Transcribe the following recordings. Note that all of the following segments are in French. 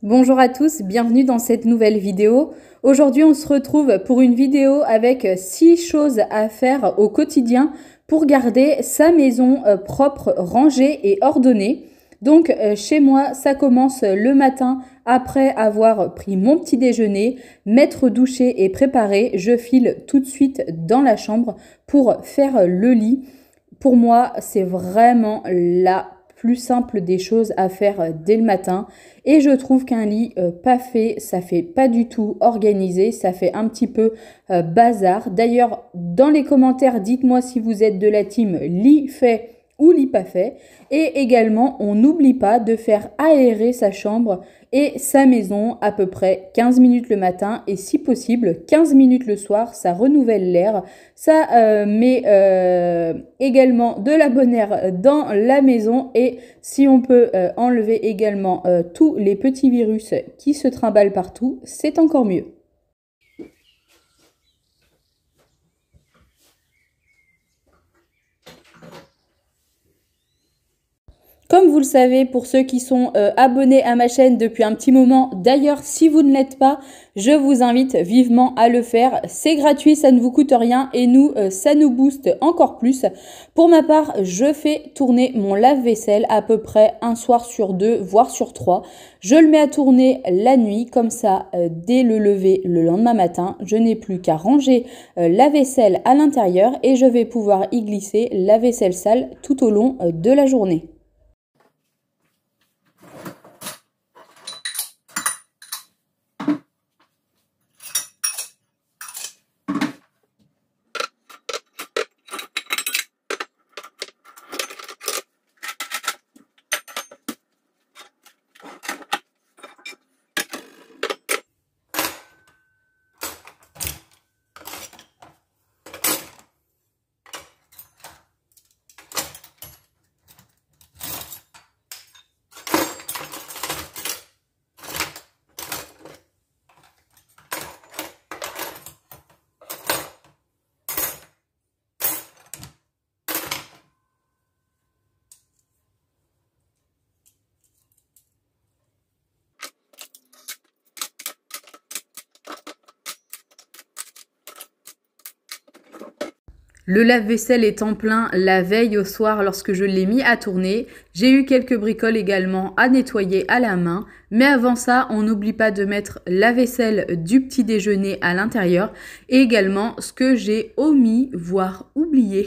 Bonjour à tous, bienvenue dans cette nouvelle vidéo. Aujourd'hui, on se retrouve pour une vidéo avec 6 choses à faire au quotidien pour garder sa maison propre, rangée et ordonnée. Donc, chez moi, ça commence le matin après avoir pris mon petit déjeuner, m'être douché et préparé. Je file tout de suite dans la chambre pour faire le lit. Pour moi, c'est vraiment la plus simple des choses à faire dès le matin. Et je trouve qu'un lit pas fait, ça fait pas du tout organisé, ça fait un petit peu bazar. D'ailleurs, dans les commentaires, dites-moi si vous êtes de la team lit fait ou lit pas fait. Et également, on n'oublie pas de faire aérer sa chambre et sa maison à peu près 15 minutes le matin et si possible 15 minutes le soir. Ça renouvelle l'air, ça met également de la bonne air dans la maison et si on peut enlever également tous les petits virus qui se trimballent partout, c'est encore mieux. Comme vous le savez, pour ceux qui sont abonnés à ma chaîne depuis un petit moment, d'ailleurs, si vous ne l'êtes pas, je vous invite vivement à le faire. C'est gratuit, ça ne vous coûte rien et nous, ça nous booste encore plus. Pour ma part, je fais tourner mon lave-vaisselle à peu près un soir sur 2, voire sur 3. Je le mets à tourner la nuit, comme ça, dès le lever le lendemain matin, je n'ai plus qu'à ranger la vaisselle à l'intérieur et je vais pouvoir y glisser la vaisselle sale tout au long de la journée. Le lave-vaisselle étant plein la veille au soir lorsque je l'ai mis à tourner, j'ai eu quelques bricoles également à nettoyer à la main. Mais avant ça, on n'oublie pas de mettre la vaisselle du petit déjeuner à l'intérieur et également ce que j'ai omis, voire oublié,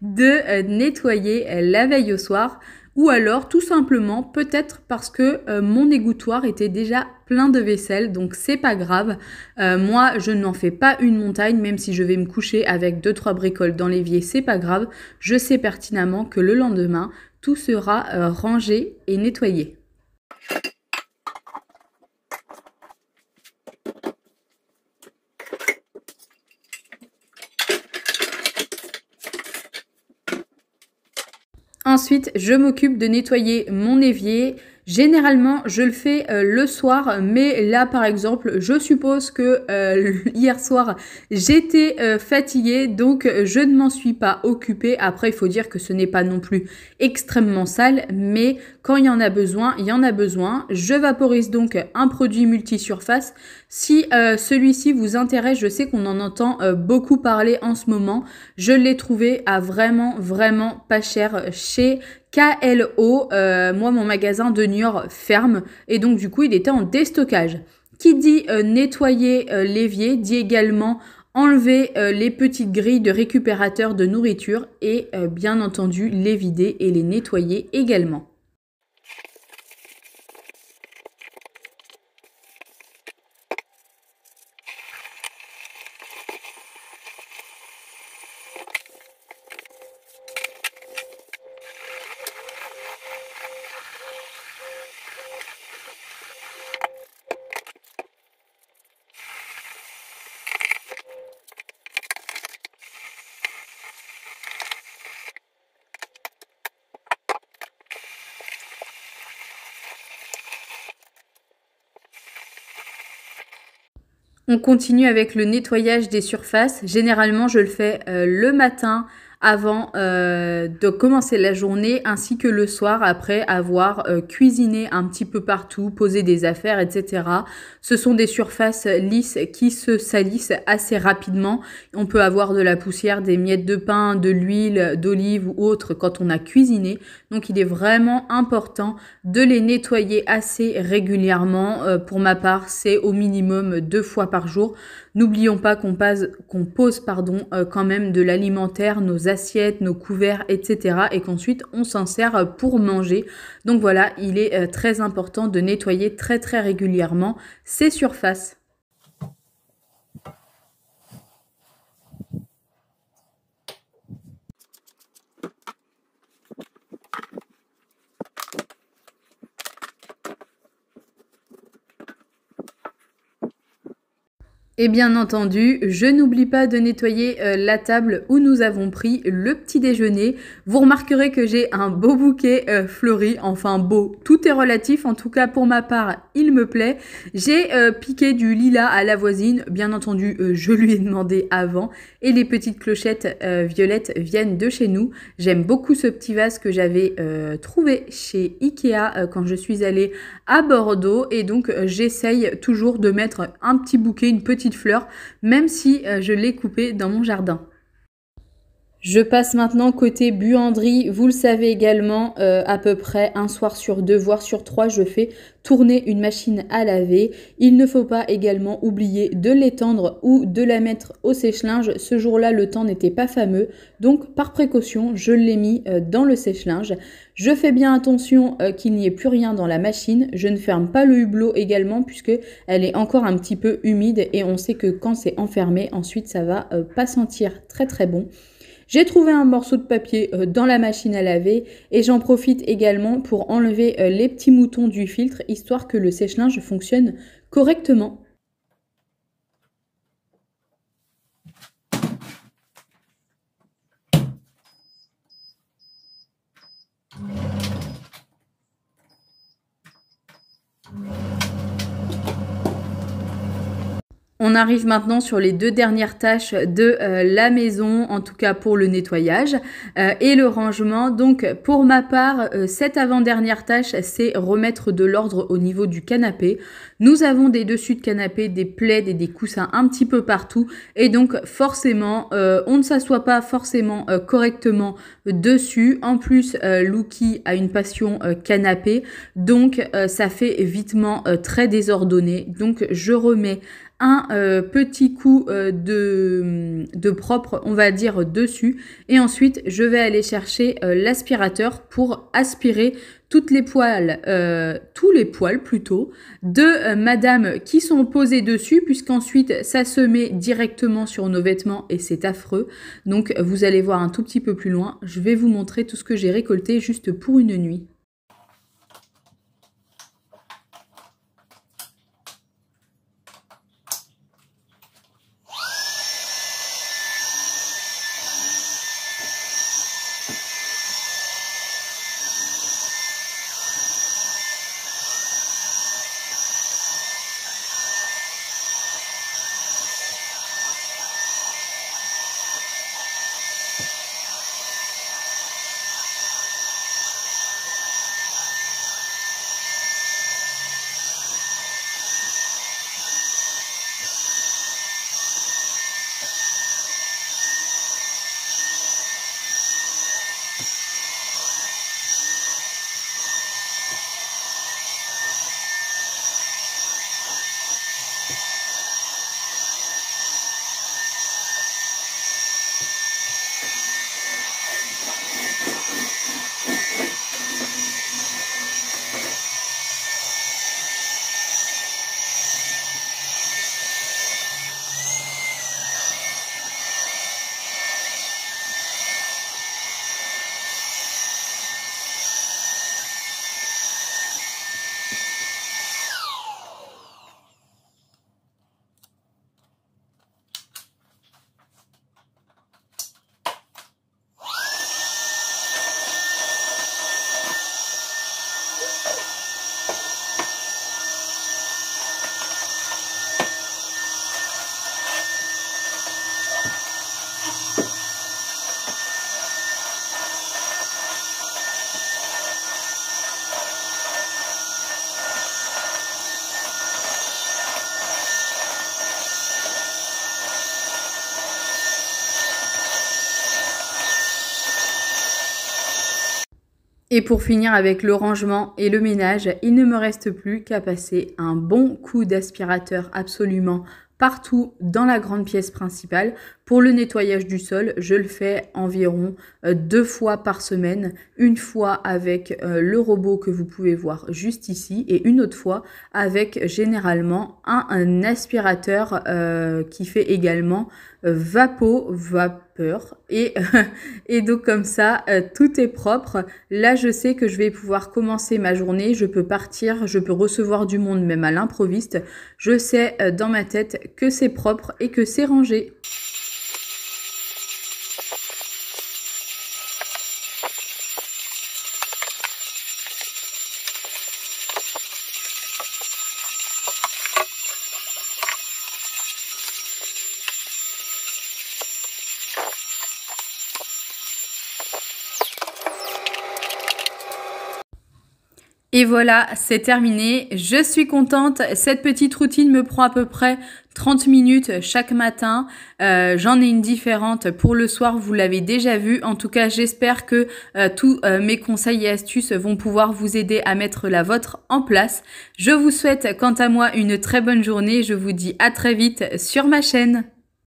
de nettoyer la veille au soir. Ou alors tout simplement peut-être parce que mon égouttoir était déjà plein de vaisselle, donc c'est pas grave. Moi je n'en fais pas une montagne, même si je vais me coucher avec 2-3 bricoles dans l'évier, c'est pas grave. Je sais pertinemment que le lendemain, tout sera rangé et nettoyé. Ensuite, je m'occupe de nettoyer mon évier. Généralement, je le fais le soir, mais là, par exemple, je suppose que hier soir, j'étais fatiguée, donc je ne m'en suis pas occupée. Après, il faut dire que ce n'est pas non plus extrêmement sale, mais quand il y en a besoin, il y en a besoin. Je vaporise donc un produit multisurface. Si celui-ci vous intéresse, je sais qu'on en entend beaucoup parler en ce moment. Je l'ai trouvé à vraiment pas cher chez KLO. Moi, mon magasin de Niort ferme et donc du coup, il était en déstockage. Qui dit nettoyer l'évier dit également enlever les petites grilles de récupérateur de nourriture et bien entendu les vider et les nettoyer également. On continue avec le nettoyage des surfaces. Généralement, je le fais le matin avant de commencer la journée ainsi que le soir après avoir cuisiné un petit peu partout, posé des affaires, etc. Ce sont des surfaces lisses qui se salissent assez rapidement. On peut avoir de la poussière, des miettes de pain, de l'huile, d'olive ou autre quand on a cuisiné. Donc il est vraiment important de les nettoyer assez régulièrement. Pour ma part, c'est au minimum 2 fois par jour. N'oublions pas qu'on pose quand même de l'alimentaire, nos assiettes, nos couverts, etc. et qu'ensuite on s'en sert pour manger. Donc voilà, il est très important de nettoyer très très régulièrement ces surfaces. Et bien entendu, je n'oublie pas de nettoyer la table où nous avons pris le petit déjeuner. Vous remarquerez que j'ai un beau bouquet fleuri, enfin beau, tout est relatif, en tout cas pour ma part, il me plaît. J'ai piqué du lilas à la voisine, bien entendu, je lui ai demandé avant. Et les petites clochettes violettes viennent de chez nous. J'aime beaucoup ce petit vase que j'avais trouvé chez Ikea quand je suis allée à Bordeaux. Et donc, j'essaye toujours de mettre un petit bouquet, une petite fleur, même si je l'ai coupé dans mon jardin. Je passe maintenant côté buanderie. Vous le savez également, à peu près un soir sur 2, voire sur 3, je fais tourner une machine à laver. Il ne faut pas également oublier de l'étendre ou de la mettre au sèche-linge. Ce jour-là, le temps n'était pas fameux. Donc, par précaution, je l'ai mis dans le sèche-linge. Je fais bien attention qu'il n'y ait plus rien dans la machine. Je ne ferme pas le hublot également puisque elle est encore un petit peu humide et on sait que quand c'est enfermé, ensuite, ça va pas sentir très très bon. J'ai trouvé un morceau de papier dans la machine à laver et j'en profite également pour enlever les petits moutons du filtre, histoire que le sèche-linge fonctionne correctement. On arrive maintenant sur les 2 dernières tâches de la maison, en tout cas pour le nettoyage et le rangement. Donc pour ma part, cette avant-dernière tâche, c'est remettre de l'ordre au niveau du canapé. Nous avons des dessus de canapé, des plaids et des coussins un petit peu partout. Et donc forcément, on ne s'assoit pas forcément correctement dessus. En plus, Lucky a une passion canapé. Donc ça fait vitement très désordonné. Donc je remets un petit coup de propre, on va dire, dessus. Et ensuite, je vais aller chercher l'aspirateur pour aspirer toutes les poils, tous les poils plutôt, de madame qui sont posés dessus, puisqu'ensuite, ça se met directement sur nos vêtements et c'est affreux. Donc, vous allez voir un tout petit peu plus loin. Je vais vous montrer tout ce que j'ai récolté juste pour une nuit. Et pour finir avec le rangement et le ménage, il ne me reste plus qu'à passer un bon coup d'aspirateur absolument partout dans la grande pièce principale. Pour le nettoyage du sol, je le fais environ 2 fois par semaine. Une fois avec le robot que vous pouvez voir juste ici et une autre fois avec généralement un aspirateur qui fait également vapeur. Et donc comme ça, tout est propre. Là, je sais que je vais pouvoir commencer ma journée. Je peux partir, je peux recevoir du monde même à l'improviste. Je sais dans ma tête que c'est propre et que c'est rangé. Et voilà, c'est terminé. Je suis contente. Cette petite routine me prend à peu près 30 minutes chaque matin. J'en ai une différente pour le soir, vous l'avez déjà vu. En tout cas, j'espère que tous mes conseils et astuces vont pouvoir vous aider à mettre la vôtre en place. Je vous souhaite quant à moi une très bonne journée. Je vous dis à très vite sur ma chaîne.